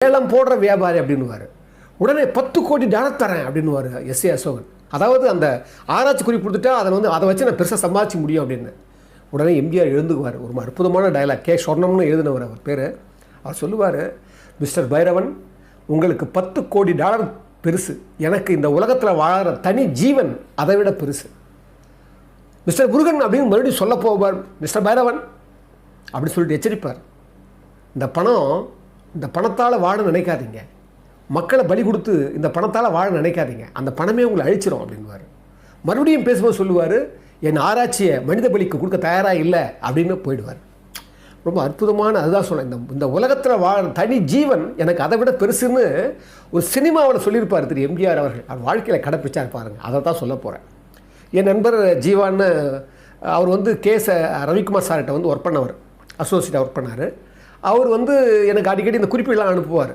ஏலம் போடுற வியாபாரி அப்படின்னுவார். உடனே 10 கோடி டாலர் தரேன் அப்படின்னுவார் எஸ்.ஏ. அசோகன். அதாவது அந்த ஆராய்ச்சி குறிப்பு கொடுத்துட்டா அதை வச்சு நான் பெருசாக சம்பாதிக்க முடியும் அப்படின்னு. உடனே எம்ஜிஆர் எழுந்துக்குவார். ஒரு அற்புதமான டயலாக், கே. சொர்ணம்னு எழுதினவர் அவர் பேர். அவர் சொல்லுவார், மிஸ்டர் பைரவன், உங்களுக்கு 10 கோடி டாலர் பெருசு, எனக்கு இந்த உலகத்தில் வாழற தனி ஜீவன் அதை விட பெருசு. மிஸ்டர் முருகன் அப்படின்னு மறுபடியும் சொல்ல போவார், மிஸ்டர் பைரவன் அப்படின்னு சொல்லிட்டு எச்சரிப்பார். இந்த பணத்தால் வாழ நினைக்காதீங்க, மக்களை பலி கொடுத்து இந்த பணத்தால் வாழ நினைக்காதீங்க, அந்த பணமே உங்களை அழிச்சிடும் அப்படின்வார். மறுபடியும் பேசும்போது சொல்லுவார், என் ஆராய்ச்சியை மனித பலிக்கு கொடுக்க தயாராக இல்லை அப்படின்னு போயிடுவார். ரொம்ப அற்புதமான, அதுதான் சொன்னேன், இந்த உலகத்தில் வாழ தனி ஜீவன் எனக்கு அதை விட பெருசுன்னு ஒரு சினிமாவில் சொல்லியிருப்பார் திரு எம்ஜிஆர் அவர்கள். அவர் வாழ்க்கையில் கடைப்பிடிச்சார் பாருங்கள். அதை தான் சொல்ல போகிறேன். என் நண்பர் ஜீவான்னு, அவர் கேஎஸ் ரவிக்குமார் சார்கிட்ட ஒர்க் பண்ணவர், அசோசியேட்டாக ஒர்க் பண்ணார். அவர் எனக்கு அடிக்கடி இந்த குறிப்பெல்லாம் அனுப்புவார்.